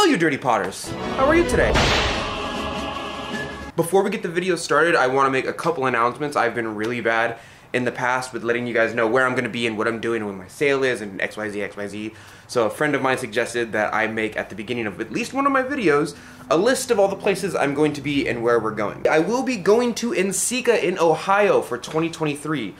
Hello, you dirty potters. How are you today? Before we get the video started, I want to make a couple announcements. I've been really bad in the past with letting you guys know where I'm going to be and what I'm doing and when my sale is and XYZ. So a friend of mine suggested that I make at the beginning of at least one of my videos a list of all the places I'm going to be and where we're going. I will be going to Ensika in Ohio for 2023.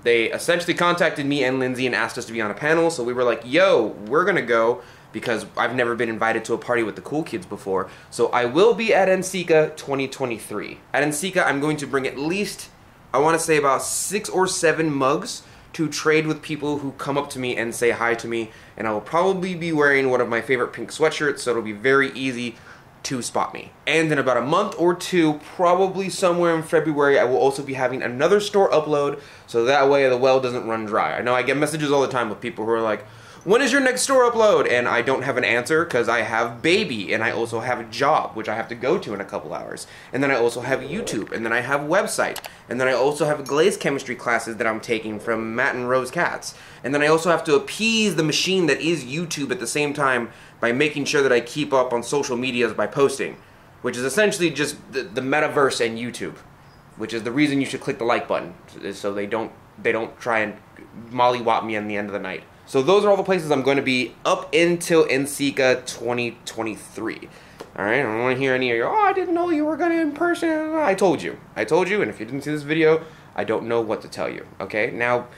They essentially contacted me and Lindsay and asked us to be on a panel, so we were like, yo, we're gonna go, because I've never been invited to a party with the cool kids before. So I will be at Ensika 2023. At Ensika, I'm going to bring at least, I want to say about 6 or 7 mugs to trade with people who come up to me and say hi to me, and I will probably be wearing one of my favorite pink sweatshirts, so it'll be very easy to spot me. And in about a month or two, probably somewhere in February, I will also be having another store upload, so that way the well doesn't run dry. I know I get messages all the time with people who are like, when is your next store upload? And I don't have an answer because I have baby, and I also have a job, which I have to go to in a couple hours. And then I also have YouTube, and then I have website, and then I also have glaze chemistry classes that I'm taking from Matt and Rose Katz. And then I also have to appease the machine that is YouTube at the same time by making sure that I keep up on social medias by posting, which is essentially just the metaverse and YouTube, which is the reason you should click the like button, so they don't try and mollywop me in the end of the night. So those are all the places I'm going to be up until Ensika 2023. Alright, I don't want to hear any of your, oh, I didn't know you were going to in person. I told you, and if you didn't see this video, I don't know what to tell you. Okay, now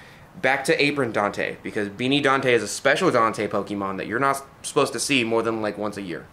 back to Apron Donte, because Beanie Donte is a special Donte Pokemon that you're not supposed to see more than like once a year.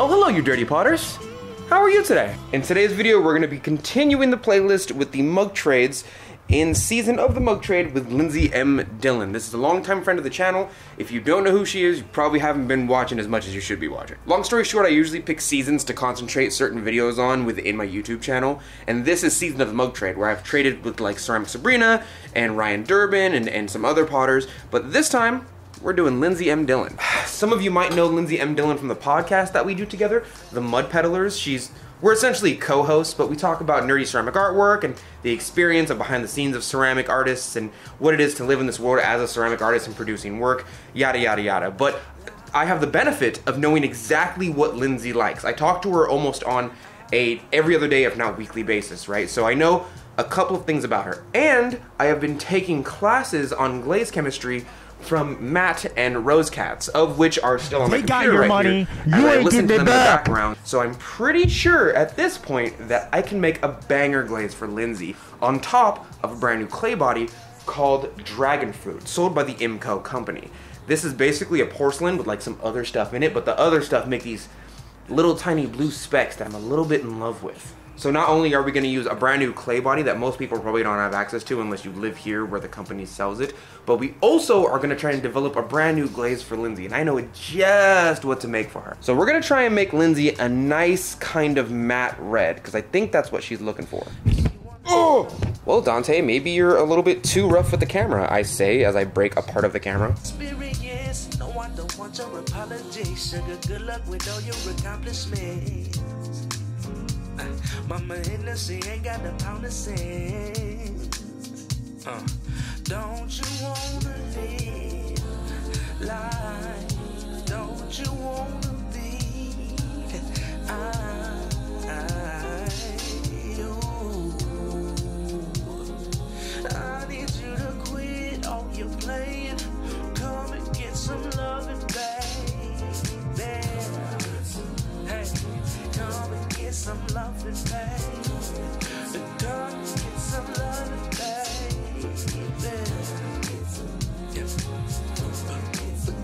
Oh, hello, you dirty potters. How are you today? In today's video, we're going to be continuing the playlist with the mug trades in Season of the Mug Trade with Lindsey M. Dillon. This is a longtime friend of the channel. If you don't know who she is, you probably haven't been watching as much as you should be watching. Long story short, I usually pick seasons to concentrate certain videos on within my YouTube channel, and this is Season of the Mug Trade, where I've traded with like Ceramic Sabrina and Ryan Durbin and some other potters, but this time, we're doing Lindsey M. Dillon. Some of you might know Lindsey M. Dillon from the podcast that we do together, The Mud Peddlers. We're essentially co-hosts, but we talk about nerdy ceramic artwork and the experience of behind the scenes of ceramic artists and what it is to live in this world as a ceramic artist and producing work, yada yada yada. But I have the benefit of knowing exactly what Lindsey likes. I talk to her almost on a every other day, if not weekly basis, right? So I know a couple of things about her. And I have been taking classes on glaze chemistry from Matt and Rose Katz, of which are still on my computer right here. You ain't getting it back. So I'm pretty sure at this point that I can make a banger glaze for Lindsey on top of a brand new clay body called Dragon Fruit, sold by the Imco company. This is basically a porcelain with like some other stuff in it, but the other stuff make these little tiny blue specks that I'm a little bit in love with. So not only are we going to use a brand new clay body that most people probably don't have access to unless you live here where the company sells it, but we also are going to try and develop a brand new glaze for Lindsey, and I know just what to make for her. So we're going to try and make Lindsey a nice kind of matte red, because I think that's what she's looking for. Oh! Well, Donte, maybe you're a little bit too rough with the camera, I say as I break a part of the camera. No, I don't want your apology, sugar. Good luck with all your accomplishments. Mama Hennessy ain't got the pound of sin. Don't you wanna live life? Don't you wanna be? I need you to quit all your playing. Come and get some loving, baby. Hey, come and get some loving, baby. Come and get some loving, baby.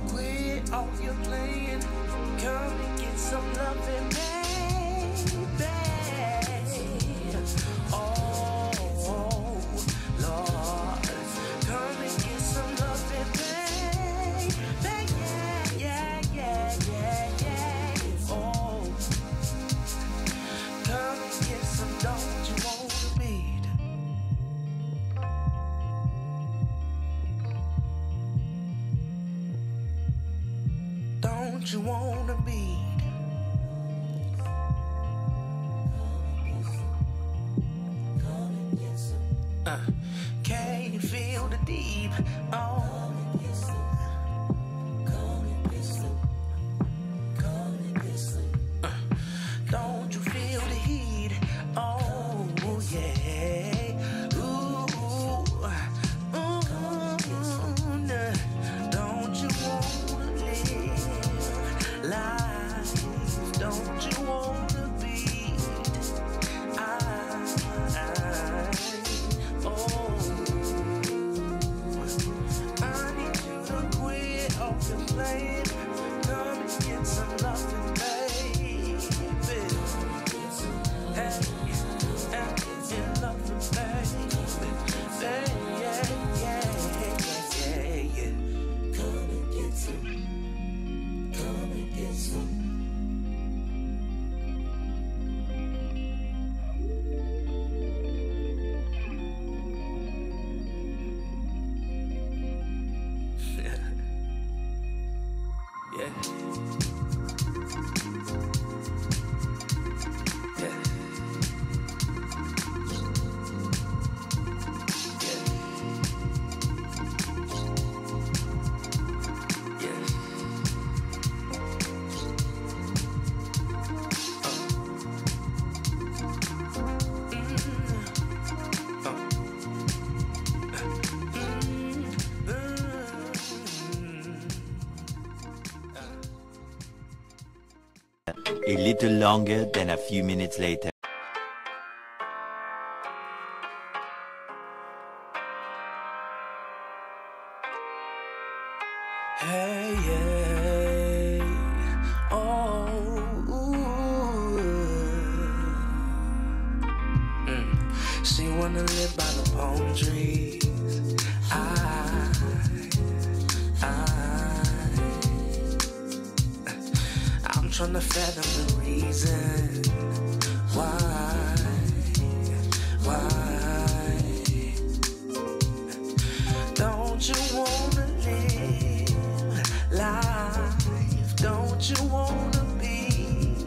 Quit all your playing. Come and get some loving, baby. Don't you wanna be? Can you feel the deep? Oh. Don't you feel the heat? Oh, yeah. Ooh, don't you wanna live life? Don't you wanna be? I need you to quit off your plate. Come and get some loving, baby. Hey, and loving, baby. Yeah. Come and get some. Come and get some. A little longer than a few minutes later. Hey, oh, She wanna live by the palm trees. I'm tryna fathom the reason why. Don't you wanna live life? Don't you wanna be?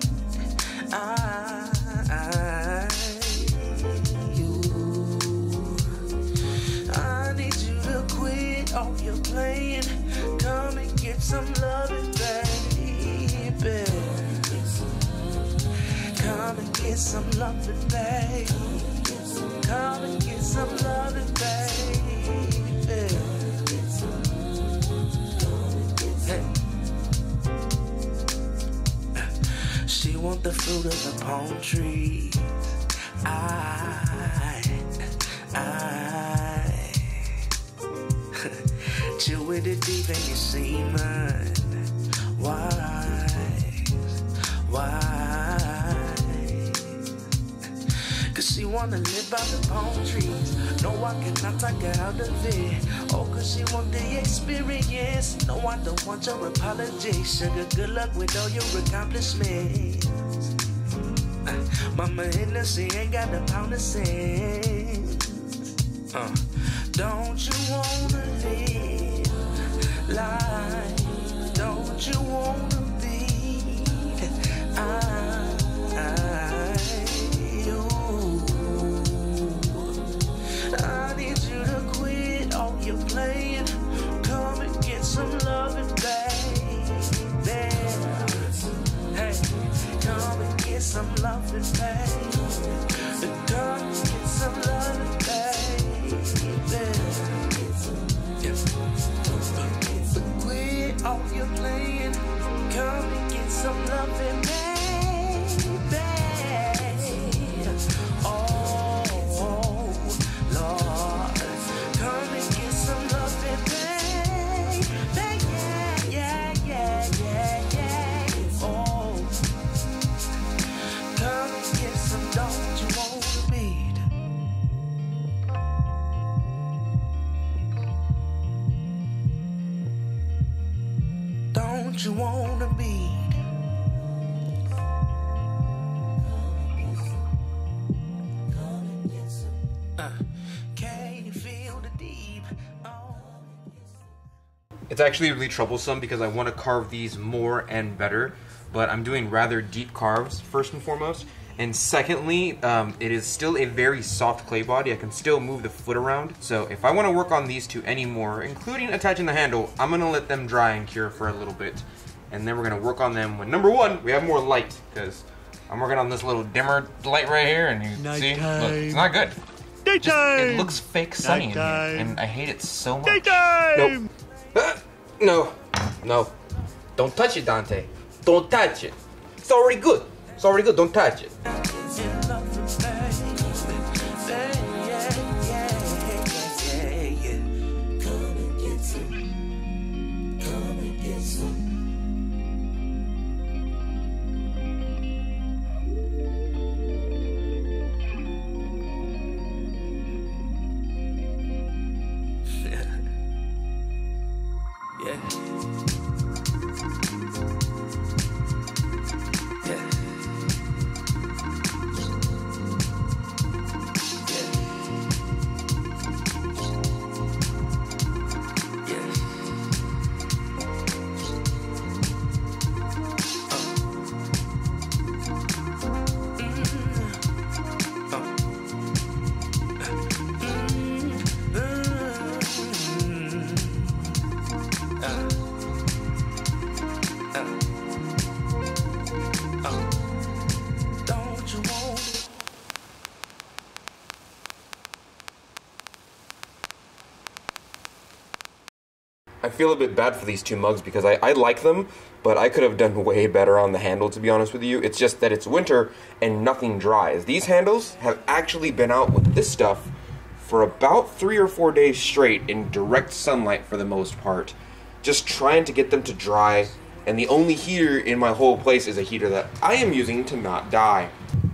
I need you to quit all your playing. Come and get some loving, baby. Come and get some loving, baby. Come and get some loving, baby. Hey. She want the fruit of the palm trees. Chill with it deep in your semen. Why? Cause she wanna live by the palm trees. No, I cannot take her out of it. Oh, cause she want the experience. No, I don't want your apology. Sugar, good luck with all your accomplishments. Mama Hennessy ain't got a pound of sense. Don't you wanna live life? Don't you wanna be? I need you to quit all your playing. Come and get some loving, baby. Hey, come and get some loving, baby. Come and get some loving, baby. But quit all your playing. Come and get some loving, baby. Don't you wanna be? Can you feel the deep? It's actually really troublesome because I want to carve these more and better, but I'm doing rather deep carves first and foremost, And secondly, it is still a very soft clay body. I can still move the foot around. So if I want to work on these two anymore, including attaching the handle, I'm going to let them dry and cure for a little bit. And then we're going to work on them when, number one, we have more light. Because I'm working on this little dimmer light right here. And you see, look, it's not good. Daytime! It looks fake sunny in here. And I hate it so much. Daytime! Nope. No. No. Don't touch it, Dante. Don't touch it. It's already good. It's already good. Don't touch it. I feel a bit bad for these two mugs because I like them, but I could have done way better on the handle, to be honest with you. It's just that it's winter and nothing dries. These handles have actually been out with this stuff for about 3 or 4 days straight in direct sunlight for the most part, just trying to get them to dry, and the only heater in my whole place is a heater that I am using to not die.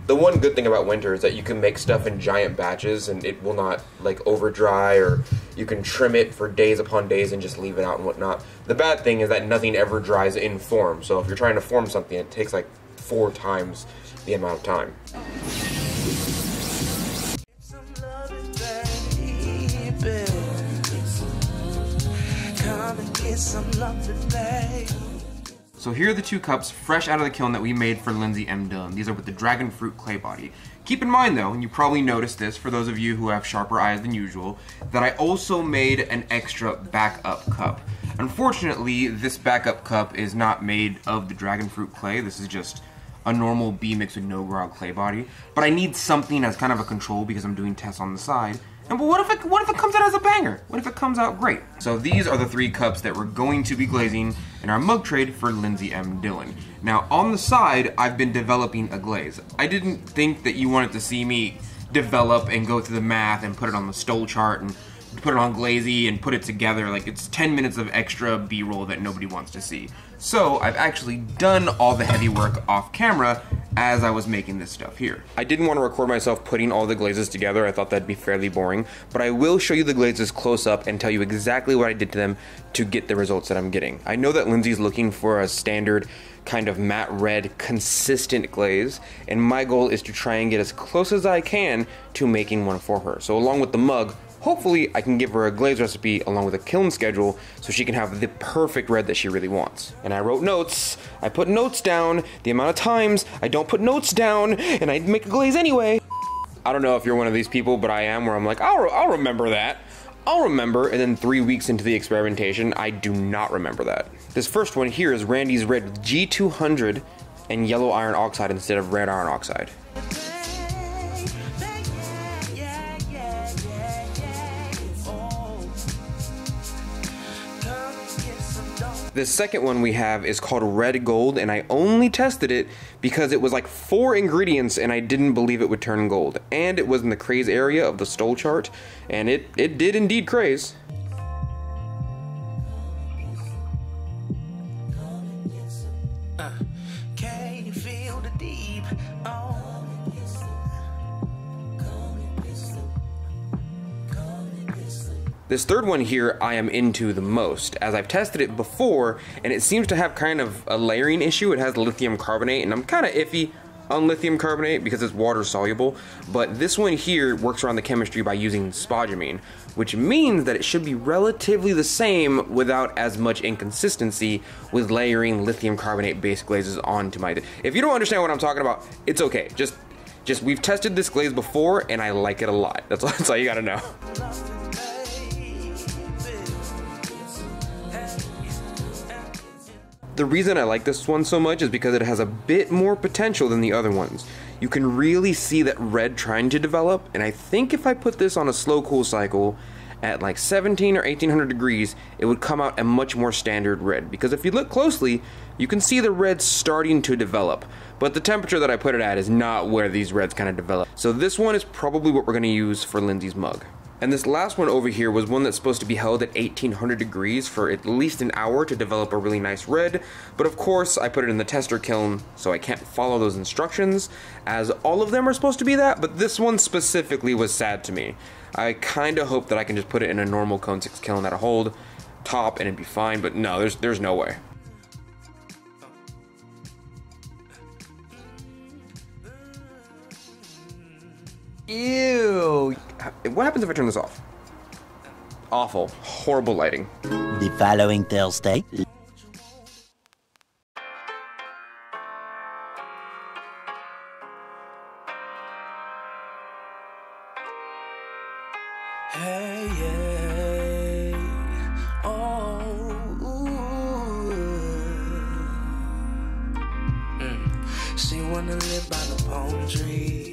The one good thing about winter is that you can make stuff in giant batches and it will not like over dry, or you can trim it for days upon days and just leave it out and whatnot. The bad thing is that nothing ever dries in form, so if you're trying to form something, it takes like 4 times the amount of time. So here are the two cups fresh out of the kiln that we made for Lindsey M. Dillon. These are with the dragon fruit clay body. Keep in mind though, and you probably noticed this for those of you who have sharper eyes than usual, that I also made an extra backup cup. Unfortunately, this backup cup is not made of the dragon fruit clay. This is just a normal B mixed with no grog clay body. But I need something as kind of a control because I'm doing tests on the side. And but what if it comes out as a banger? What if it comes out great? So these are the 3 cups that we're going to be glazing in our mug trade for Lindsey M. Dillon. Now on the side, I've been developing a glaze. I didn't think that you wanted to see me develop and go through the math and put it on the stole chart and put it on glazy and put it together. Like, it's 10 minutes of extra B-roll that nobody wants to see. So I've actually done all the heavy work off camera as I was making this stuff here. I didn't want to record myself putting all the glazes together. I thought that'd be fairly boring, but I will show you the glazes close up and tell you exactly what I did to them to get the results that I'm getting. I know that Lindsey's looking for a standard kind of matte red consistent glaze, and my goal is to try and get as close as I can to making one for her. So along with the mug, hopefully I can give her a glaze recipe along with a kiln schedule so she can have the perfect red that she really wants. And I wrote notes. I put notes down. The amount of times I don't put notes down and I make a glaze anyway. I don't know if you're one of these people, but I am, where I'm like, I'll remember that. I'll remember, and then 3 weeks into the experimentation, I do not remember that. This first one here is Randy's red with G200 and yellow iron oxide instead of red iron oxide. The second one we have is called Red Gold, and I only tested it because it was like 4 ingredients and I didn't believe it would turn gold. And it was in the craze area of the stole chart, and it did indeed craze. Can you feel the deep? This third one here I am into the most, as I've tested it before and it seems to have kind of a layering issue. It has lithium carbonate, and I'm kind of iffy on lithium carbonate because it's water soluble, but this one here works around the chemistry by using spodumene, which means that it should be relatively the same without as much inconsistency with layering lithium carbonate based glazes onto my... If you don't understand what I'm talking about, it's okay. Just Just, we've tested this glaze before, and I like it a lot. That's all you gotta know. The reason I like this one so much is because it has a bit more potential than the other ones. You can really see that red trying to develop, and I think if I put this on a slow cool cycle at like 17 or 1800 degrees, it would come out a much more standard red. Because if you look closely, you can see the red starting to develop. But the temperature that I put it at is not where these reds kind of develop. So this one is probably what we're gonna use for Lindsey's mug. And this last one over here was one that's supposed to be held at 1800 degrees for at least an hour to develop a really nice red. But of course, I put it in the tester kiln, so I can't follow those instructions, as all of them are supposed to be that, but this one specifically was sad to me. I kinda hope that I can just put it in a normal cone 6 kiln that'll hold top and it'd be fine, but no, there's no way. Ew. What happens if I turn this off? Awful. Horrible lighting. The following Thursday. Hey, hey, oh, She wanna live by the palm trees.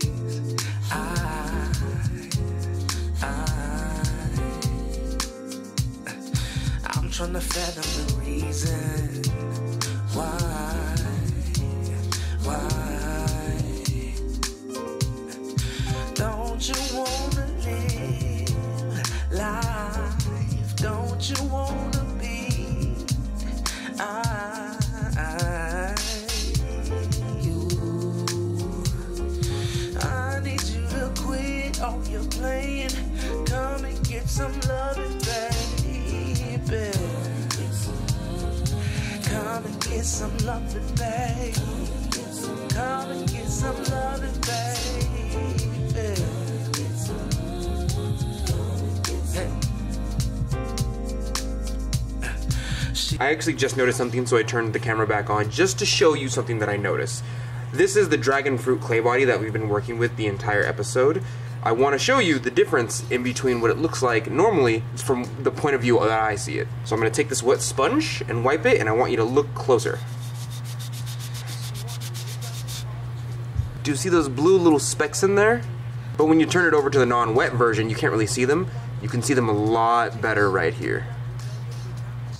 I'm trying to fathom the reason why. Don't you wanna live life? Don't you wanna be you? I need you to quit all your playing. Come and get some loving, baby. Come and get some loving, baby. Come and get some loving, baby. I actually just noticed something, so I turned the camera back on just to show you something that I noticed. This is the dragon fruit clay body that we've been working with the entire episode. I want to show you the difference in between what it looks like normally from the point of view that I see it. So I'm going to take this wet sponge and wipe it, and I want you to look closer. Do you see those blue little specks in there? But when you turn it over to the non-wet version, you can't really see them. You can see them a lot better right here.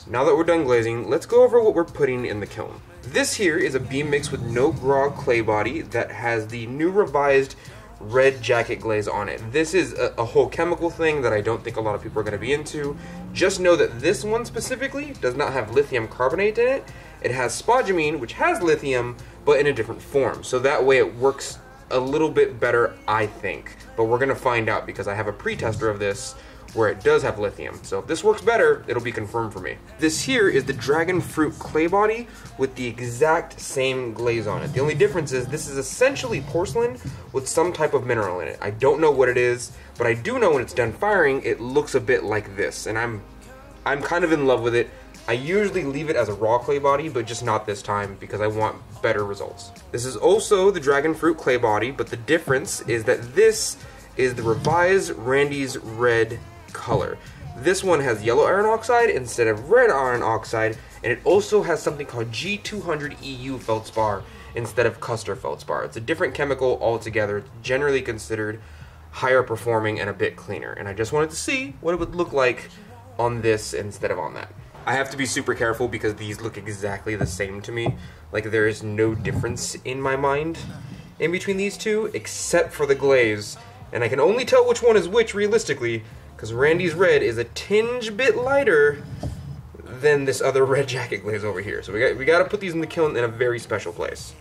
Now that we're done glazing, let's go over what we're putting in the kiln. This here is a beam mix with no grog clay body that has the new revised red jacket glaze on it. This is a whole chemical thing that I don't think a lot of people are going to be into. Just know that this one specifically does not have lithium carbonate in it. It has spodumene, which has lithium, but in a different form. So that way it works a little bit better, I think. But we're going to find out because I have a pre-tester of this where it does have lithium. So if this works better, it'll be confirmed for me. This here is the dragon fruit clay body with the exact same glaze on it. The only difference is this is essentially porcelain with some type of mineral in it. I don't know what it is, but I do know when it's done firing, it looks a bit like this, and I'm kind of in love with it. I usually leave it as a raw clay body, but just not this time because I want better results. This is also the dragon fruit clay body, but the difference is that this is the revised Randy's red color. This one has yellow iron oxide instead of red iron oxide, and it also has something called G200 EU feldspar instead of Custer feldspar. It's a different chemical altogether. It's generally considered higher performing and a bit cleaner, and I just wanted to see what it would look like on this instead of on that. I have to be super careful because these look exactly the same to me. Like, there is no difference in my mind in between these two except for the glaze, and I can only tell which one is which realistically because Randy's red is a tinge bit lighter than this other red jacket glaze over here. So we got to put these in the kiln in a very special place.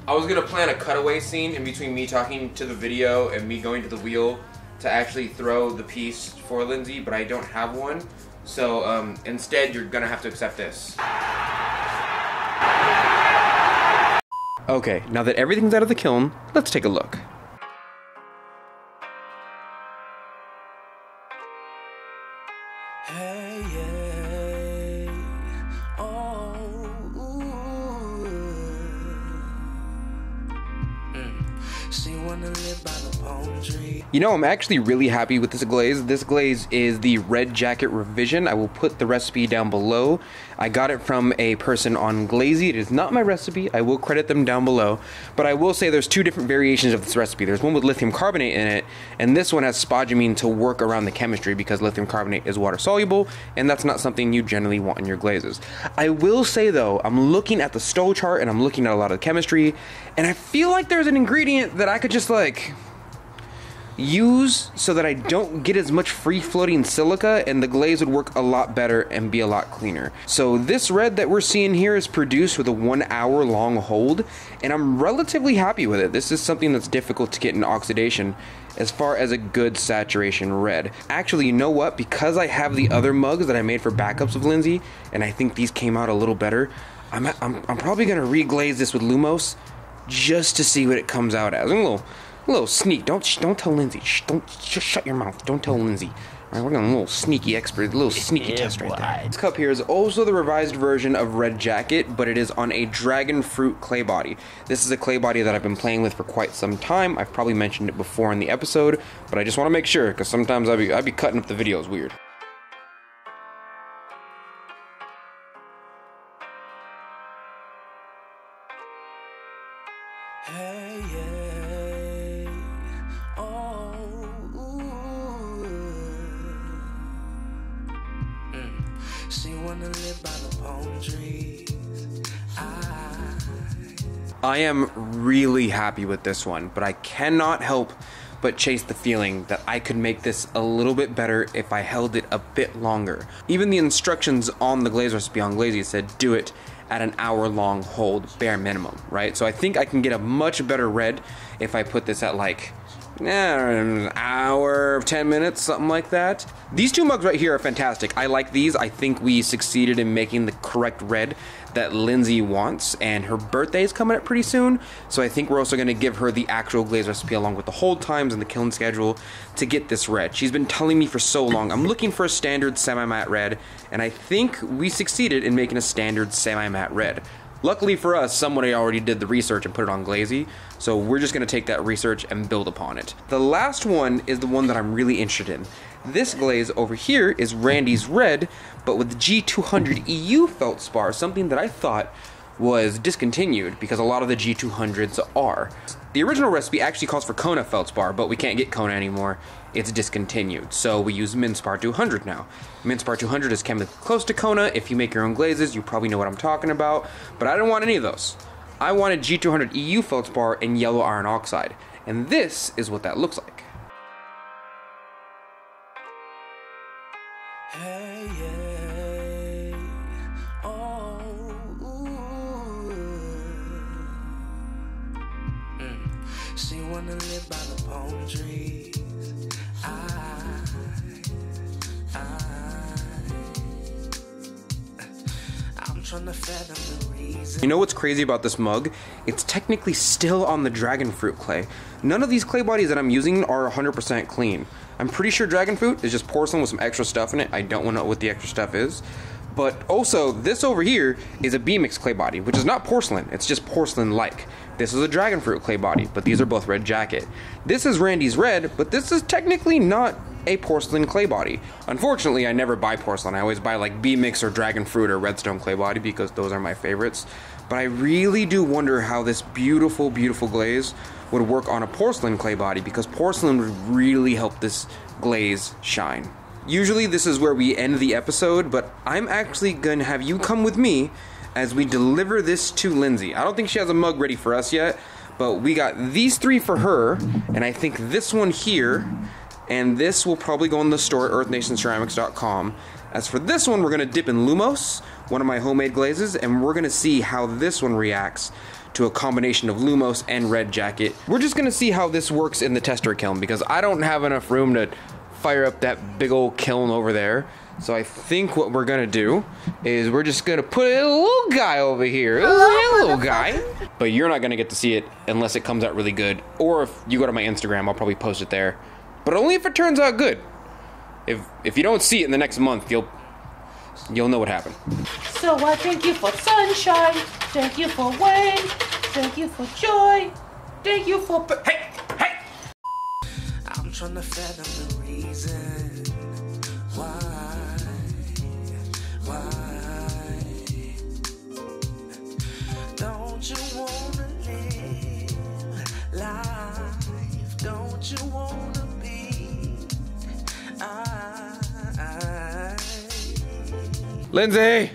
I was gonna plan a cutaway scene in between me talking to the video and me going to the wheel to actually throw the piece for Lindsey, but I don't have one. So instead, you're gonna have to accept this. Okay, now that everything's out of the kiln, let's take a look. She wanna live by the palm tree. You know, I'm actually really happy with this glaze. This glaze is the Red Jacket Revision. I will put the recipe down below. I got it from a person on Glazy. It is not my recipe. I will credit them down below. But I will say there's two different variations of this recipe. There's one with lithium carbonate in it, and this one has spodumene to work around the chemistry because lithium carbonate is water soluble, and that's not something you generally want in your glazes. I will say though, I'm looking at the Stoll chart and I'm looking at a lot of the chemistry, and I feel like there's an ingredient that I could just like use so that I don't get as much free floating silica, and the glaze would work a lot better and be a lot cleaner. So this red that we're seeing here is produced with a 1 hour long hold, and I'm relatively happy with it. This is something that's difficult to get in oxidation as far as a good saturation red. Actually, you know what? Because I have the other mugs that I made for backups of Lindsey, and I think these came out a little better, I'm probably gonna reglaze this with Lumos just to see what it comes out as. A little sneak. Don't tell Lindsey. Just shut your mouth. Don't tell Lindsey. All right, we're going a little sneaky expert, a little sneaky test right there. This cup here is also the revised version of Red Jacket, but it is on a dragon fruit clay body. This is a clay body that I've been playing with for quite some time. I've probably mentioned it before in the episode, but I just want to make sure because sometimes I'd be cutting up the videos weird. Hey, hey, oh, ooh. She wanna live by the palm trees. I am really happy with this one, but I cannot help but chase the feeling that I could make this a little bit better if I held it a bit longer. Even the instructions on the glaze recipe on Glazy said do it at an hour-long hold, bare minimum, right? So I think I can get a much better red if I put this at like an hour, 10 minutes, something like that. These two mugs right here are fantastic. I like these. I think we succeeded in making the correct red that Lindsey wants, and her birthday is coming up pretty soon, so I think we're also going to give her the actual glaze recipe along with the hold times and the kiln schedule to get this red. She's been telling me for so long, I'm looking for a standard semi-matte red, and I think we succeeded in making a standard semi-matte red. Luckily for us, somebody already did the research and put it on Glazy, so we're just going to take that research and build upon it. The last one is the one that I'm really interested in. This glaze over here is Randy's Red, but with G200 EU feldspar, something that I thought was discontinued because a lot of the G200s are. The original recipe actually calls for Kona feldspar, but we can't get Kona anymore. It's discontinued, so we use Minspar 200 now. Minspar 200 is chemically close to Kona. If you make your own glazes, you probably know what I'm talking about, but I don't want any of those. I wanted G200 EU feldspar and yellow iron oxide, and this is what that looks like. Hey, hey, oh, ooh. She wanna live by the palm trees. I'm trying to fathom the reason. You know what's crazy about this mug? It's technically still on the dragon fruit clay. None of these clay bodies that I'm using are 100% clean. I'm pretty sure dragon fruit is just porcelain with some extra stuff in it. I don't know what the extra stuff is. But also, this over here is a B-mix clay body, which is not porcelain. It's just porcelain-like. This is a dragon fruit clay body, but these are both Red Jacket. This is Randy's Red, but this is technically not a porcelain clay body. Unfortunately, I never buy porcelain. I always buy like B-mix or dragon fruit or redstone clay body because those are my favorites. But I really do wonder how this beautiful, beautiful glaze would work on a porcelain clay body, because porcelain would really help this glaze shine. Usually this is where we end the episode, but I'm actually gonna have you come with me as we deliver this to Lindsey. I don't think she has a mug ready for us yet, but we got these three for her, and I think this one here, and this will probably go in the store at earthnationceramics.com. As for this one, we're gonna dip in Lumos, one of my homemade glazes, and we're gonna see how this one reacts to a combination of Lumos and Red Jacket. We're just gonna see how this works in the tester kiln, because I don't have enough room to fire up that big old kiln over there. So I think what we're gonna do is we're just gonna put a little guy over here. A little guy. But you're not gonna get to see it unless it comes out really good. Or if you go to my Instagram, I'll probably post it there. But only if it turns out good. If you don't see it in the next month, you'll know what happened. So I thank you for sunshine, thank you for rain, thank you for joy. Thank you for. Hey, hey. I'm trying to fathom the reason why. Don't you wanna live life? Don't you wanna be? Lindsay,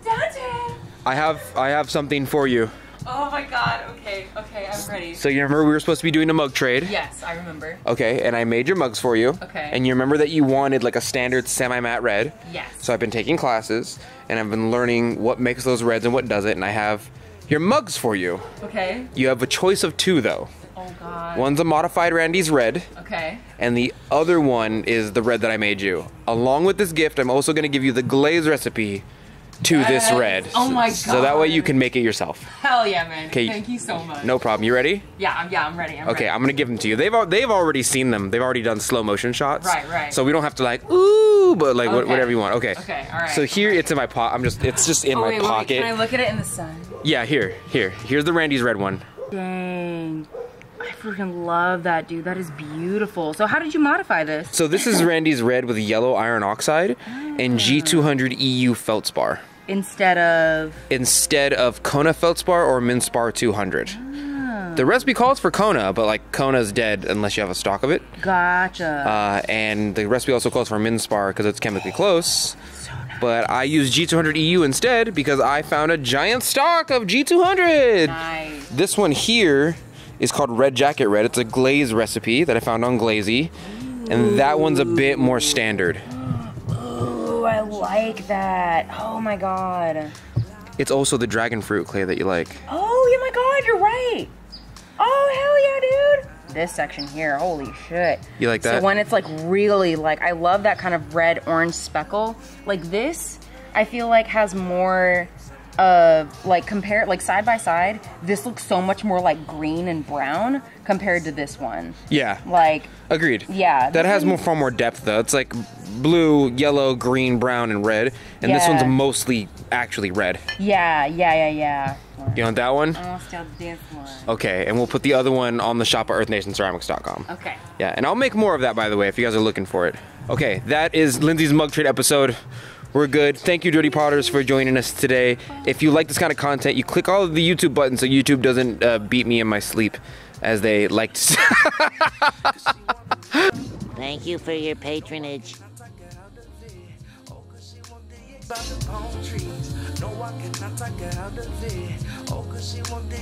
Donte! I have something for you. Oh my god, okay, I'm ready. So you remember we were supposed to be doing a mug trade? Yes, I remember. Okay, and I made your mugs for you. Okay. And you remember that you wanted like a standard semi-matte red? Yes. So I've been taking classes, and I've been learning what makes those reds and what doesn't, and I have your mugs for you. Okay. You have a choice of two though. Oh god. One's a modified Randy's red, Okay. and the other one is the red that I made you. Along with this gift, I'm also gonna give you the glaze recipe to this red. Oh my So that way you God. can make it yourself. Hell yeah, man. 'Kay. Thank you so much. No problem. You ready? Yeah, I'm ready. I'm Okay, ready. I'm gonna give them to you. They've already seen them. They've already done slow motion shots. Right. So we don't have to like ooh, but like Okay. whatever you want. Okay. Okay, all right. So here it's in my pot. It's just in Oh, my wait, pocket. can I look at it in the sun? Yeah, here. Here's the Randy's red one. Dang. I freaking love that, dude. That is beautiful. So how did you modify this? So this is Randy's red with yellow iron oxide and G200 EU feldspar Instead of Kona feldspar or Minspar 200. The recipe calls for Kona, but like Kona's dead unless you have a stock of it. Gotcha. And the recipe also calls for Minspar because it's chemically close. But I used G200 EU instead because I found a giant stock of G200. Nice. This one here is called Red Jacket Red. It's a glaze recipe that I found on Glazy. And that one's a bit more standard. Ooh, I like that. Oh my god. It's also the dragon fruit clay that you like. Oh yeah, my god, you're right. Oh hell yeah, dude. This section here, holy shit. You like that? So when it's like really like, I love that kind of red orange speckle. Like this, I feel like has more like compare, like side by side, this looks so much more like green and brown compared to this one. Yeah. Like, Agreed. yeah. That has far more depth though. It's like blue, yellow, green, brown, and red. And this Yeah. one's mostly actually red. yeah. You want that one? I want to start this one. Okay, and we'll put the other one on the shop at earthnationsceramics.com. Okay. Yeah, and I'll make more of that, by the way, if you guys are looking for it. Okay, that is Lindsay's mug trade episode. We're good. Thank you, Dirty Potters, for joining us today. If you like this kind of content, you click all of the YouTube buttons so YouTube doesn't beat me in my sleep, as they like to say. Thank you for your patronage. By the palm trees. No, I cannot take her out of it. Oh, 'cause she want the